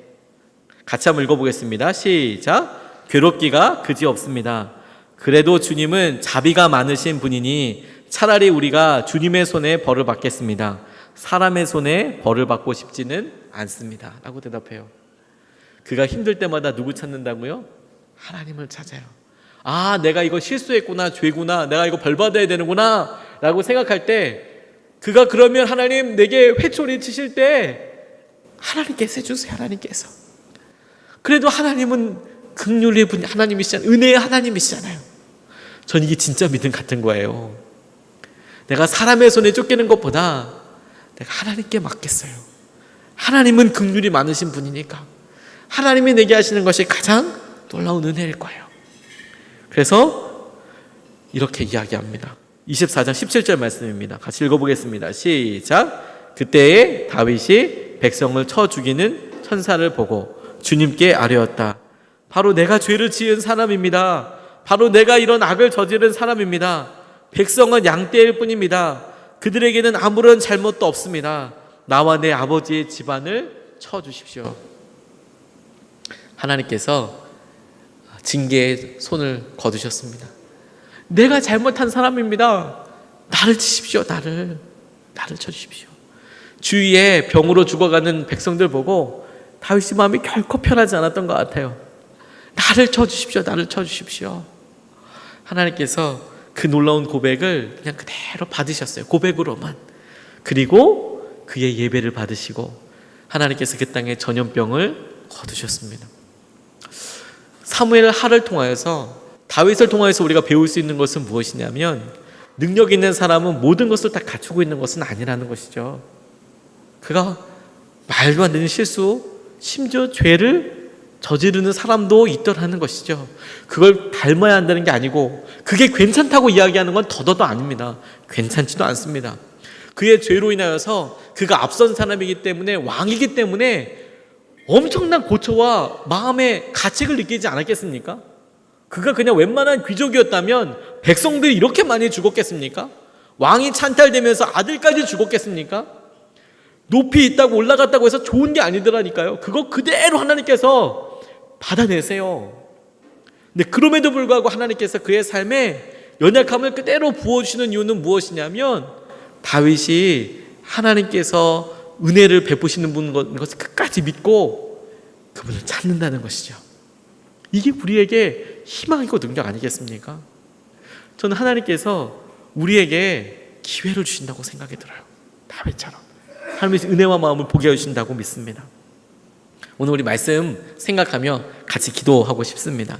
같이 한번 읽어보겠습니다. 시작. 괴롭기가 그지없습니다. 그래도 주님은 자비가 많으신 분이니 차라리 우리가 주님의 손에 벌을 받겠습니다. 사람의 손에 벌을 받고 싶지는 않습니다. 라고 대답해요. 그가 힘들 때마다 누구 찾는다고요? 하나님을 찾아요. 아, 내가 이거 실수했구나, 죄구나, 내가 이거 벌 받아야 되는구나 라고 생각할 때, 그가 그러면 하나님 내게 회초리 치실 때 하나님께서 해주세요. 하나님께서. 그래도 하나님은 긍휼의 분, 하나님이시잖아요. 은혜의 하나님이시잖아요. 전 이게 진짜 믿음 같은 거예요. 내가 사람의 손에 쫓기는 것보다 내가 하나님께 맡겠어요. 하나님은 긍휼이 많으신 분이니까 하나님이 내게 하시는 것이 가장 놀라운 은혜일 거예요. 그래서 이렇게 이야기합니다. 24장 17절 말씀입니다. 같이 읽어보겠습니다. 시작. 그때에 다윗이 백성을 쳐 죽이는 천사를 보고 주님께 아뢰었다. 바로 내가 죄를 지은 사람입니다. 바로 내가 이런 악을 저지른 사람입니다. 백성은 양떼일 뿐입니다. 그들에게는 아무런 잘못도 없습니다. 나와 내 아버지의 집안을 쳐 주십시오. 하나님께서 징계의 손을 거두셨습니다. 내가 잘못한 사람입니다. 나를 치십시오. 나를 쳐주십시오. 주위에 병으로 죽어가는 백성들 보고 다윗의 마음이 결코 편하지 않았던 것 같아요. 나를 쳐주십시오. 나를 쳐주십시오. 하나님께서 그 놀라운 고백을 그냥 그대로 받으셨어요. 고백으로만. 그리고 그의 예배를 받으시고 하나님께서 그 땅에 전염병을 거두셨습니다. 사무엘 하를 통하여서, 다윗을 통하여서 우리가 배울 수 있는 것은 무엇이냐면, 능력 있는 사람은 모든 것을 다 갖추고 있는 것은 아니라는 것이죠. 그가 말도 안 되는 실수, 심지어 죄를 저지르는 사람도 있더라는 것이죠. 그걸 닮아야 한다는 게 아니고, 그게 괜찮다고 이야기하는 건 더더더 아닙니다. 괜찮지도 않습니다. 그의 죄로 인하여서 그가 앞선 사람이기 때문에, 왕이기 때문에 엄청난 고초와 마음의 가책을 느끼지 않았겠습니까? 그가 그냥 웬만한 귀족이었다면 백성들이 이렇게 많이 죽었겠습니까? 왕이 찬탈되면서 아들까지 죽었겠습니까? 높이 있다고 올라갔다고 해서 좋은 게 아니더라니까요. 그거 그대로 하나님께서 받아내세요. 근데 그럼에도 불구하고 하나님께서 그의 삶에 연약함을 그대로 부어주시는 이유는 무엇이냐면, 다윗이 하나님께서 은혜를 베푸시는 분인 것을 끝까지 믿고 그분을 찾는다는 것이죠. 이게 우리에게 희망이고 능력 아니겠습니까? 저는 하나님께서 우리에게 기회를 주신다고 생각이 들어요. 다윗처럼 하나님의 은혜와 마음을 보게 해주신다고 믿습니다. 오늘 우리 말씀 생각하며 같이 기도하고 싶습니다.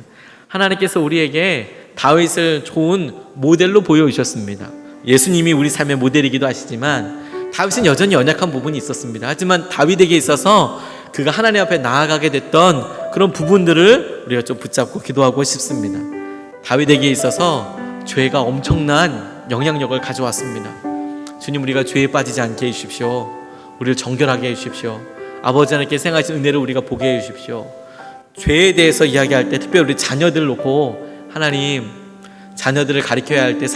하나님께서 우리에게 다윗을 좋은 모델로 보여주셨습니다. 예수님이 우리 삶의 모델이기도 하시지만 다윗은 여전히 연약한 부분이 있었습니다. 하지만 다윗에게 있어서 그가 하나님 앞에 나아가게 됐던 그런 부분들을 우리가 좀 붙잡고 기도하고 싶습니다. 다윗에게 있어서 죄가 엄청난 영향력을 가져왔습니다. 주님, 우리가 죄에 빠지지 않게 해주십시오. 우리를 정결하게 해주십시오. 아버지 하나님께 생하신 은혜를 우리가 보게 해주십시오. 죄에 대해서 이야기할 때, 특별히 우리 자녀들을 놓고 하나님, 자녀들을 가르쳐야 할 때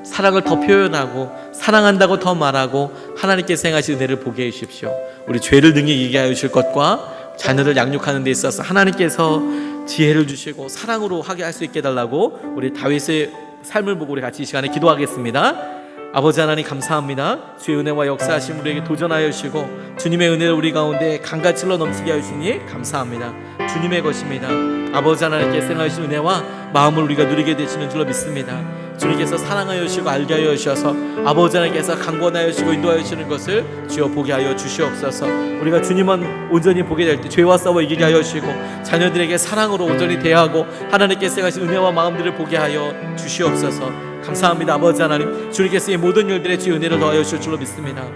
사랑을 더 표현하고 사랑한다고 더 말하고 하나님께서 행하신 은혜를 보게 해주십시오. 우리 죄를 능히 이기게 하여 주실 것과 자녀를 양육하는 데 있어서 하나님께서 지혜를 주시고 사랑으로 하게 할 수 있게 해달라고 우리 다윗의 삶을 보고 우리 같이 이 시간에 기도하겠습니다. 아버지 하나님 감사합니다. 주의 은혜와 역사하심 우리에게 도전하여 주시고 주님의 은혜를 우리 가운데 강같이 흘러 넘치게 하여 주시니 감사합니다. 주님의 것입니다. 아버지 하나님께 생하신 은혜와 마음을 우리가 누리게 되시는 줄로 믿습니다. 주님께서 사랑하여 주시고 알게 하여 주셔서 아버지 하나님께서 강권하여 주시고 인도하여 주시는 것을 주여 보게 하여 주시옵소서. 우리가 주님만 온전히 보게 될 때 죄와 싸워 이기게 하여 주시고 자녀들에게 사랑으로 온전히 대하고 하나님께서 생하신 은혜와 마음들을 보게 하여 주시옵소서. 감사합니다. 아버지 하나님, 주님께서 이 모든 일들에 주의 은혜를 더하여 주실 줄로 믿습니다.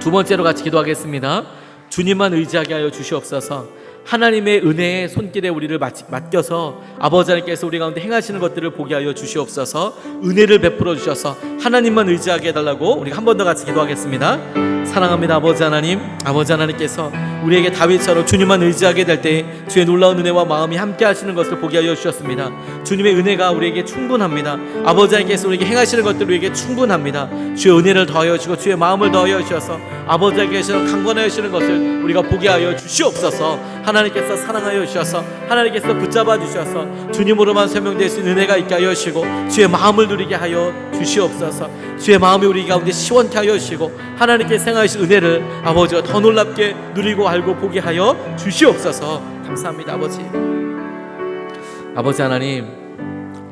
두 번째로 같이 기도하겠습니다. 주님만 의지하게 하여 주시옵소서. 하나님의 은혜의 손길에 우리를 맡겨서 아버지 하나님께서 우리 가운데 행하시는 것들을 보게 하여 주시옵소서. 은혜를 베풀어 주셔서 하나님만 의지하게 해달라고 우리가 한 번 더 같이 기도하겠습니다. 사랑합니다 아버지 하나님. 아버지 하나님께서 우리에게 다윗처럼 주님만 의지하게 될 때 주의 놀라운 은혜와 마음이 함께 하시는 것을 보게 하여 주셨습니다. 주님의 은혜가 우리에게 충분합니다. 아버지 하나님께서 우리에게 행하시는 것들 우리에게 충분합니다. 주의 은혜를 더하여 주시고 주의 마음을 더하여 주셔서 아버지 하나님께서 강권하여 주시는 것을 우리가 보게 하여 주시옵소서. 하나님께서 사랑하여 주셔서 하나님께서 붙잡아 주셔서 주님으로만 설명될 수 있는 은혜가 있게 하여 주시고 주의 마음을 누리게 하여 주시옵소서. 주의 마음이 우리 가운데 시원케 하여 주시고 하나님께서 행하신 은혜를 아버지가 더 놀랍게 누리고 알고 보게 하여 주시옵소서. 감사합니다 아버지. 아버지 하나님,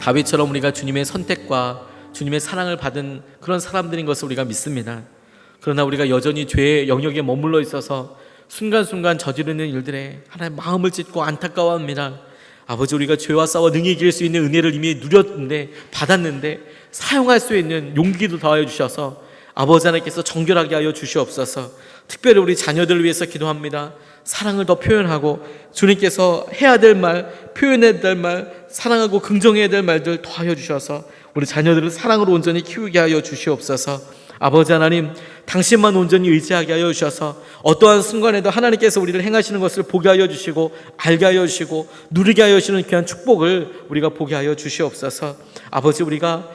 다윗처럼 우리가 주님의 선택과 주님의 사랑을 받은 그런 사람들인 것을 우리가 믿습니다. 그러나 우리가 여전히 죄의 영역에 머물러 있어서 순간순간 저지르는 일들에 하나님 마음을 찢고 안타까워합니다. 아버지, 우리가 죄와 싸워 능히 이길 수 있는 은혜를 이미 누렸는데, 받았는데 사용할 수 있는 용기도 더하여 주셔서 아버지 하나님께서 정결하게 하여 주시옵소서. 특별히 우리 자녀들을 위해서 기도합니다. 사랑을 더 표현하고 주님께서 해야 될 말, 표현해야 될 말, 사랑하고 긍정해야 될 말들 더하여 주셔서 우리 자녀들을 사랑으로 온전히 키우게 하여 주시옵소서. 아버지 하나님, 당신만 온전히 의지하게 하여 주셔서 어떠한 순간에도 하나님께서 우리를 행하시는 것을 보게 하여 주시고 알게 하여 주시고 누리게 하여 주시는 귀한 축복을 우리가 보게 하여 주시옵소서. 아버지, 우리가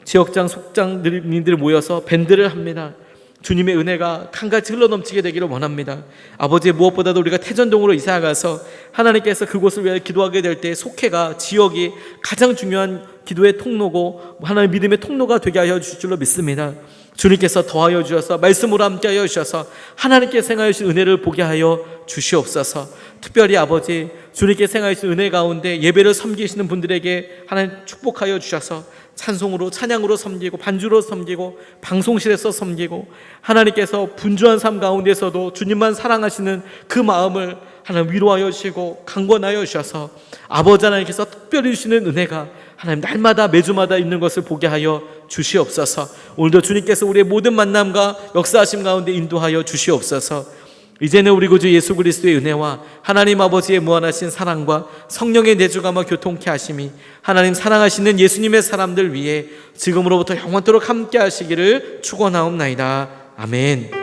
지역장, 속장님들 모여서 밴드를 합니다. 주님의 은혜가 강같이 흘러넘치게 되기를 원합니다. 아버지, 무엇보다도 우리가 태전동으로 이사 가서 하나님께서 그곳을 위하여 기도하게 될 때 속회가, 지역이 가장 중요한 기도의 통로고 하나님의 믿음의 통로가 되게 하여 주실 줄로 믿습니다. 주님께서 더하여 주셔서 말씀으로 함께 하여 주셔서 하나님께서 행하신 은혜를 보게 하여 주시옵소서. 특별히 아버지, 주님께서 행하신 은혜 가운데 예배를 섬기시는 분들에게 하나님 축복하여 주셔서 찬송으로, 찬양으로 섬기고 반주로 섬기고 방송실에서 섬기고 하나님께서 분주한 삶 가운데서도 주님만 사랑하시는 그 마음을 하나님 위로하여 주시고 강권하여 주셔서 아버지 하나님께서 특별히 주시는 은혜가 하나님 날마다 매주마다 있는 것을 보게 하여 주시옵소서. 오늘도 주님께서 우리의 모든 만남과 역사하심 가운데 인도하여 주시옵소서. 이제는 우리 구주 예수 그리스도의 은혜와 하나님 아버지의 무한하신 사랑과 성령의 내주감과 교통케 하심이 하나님 사랑하시는 예수님의 사람들 위해 지금으로부터 영원토록 함께 하시기를 축원하옵나이다. 아멘.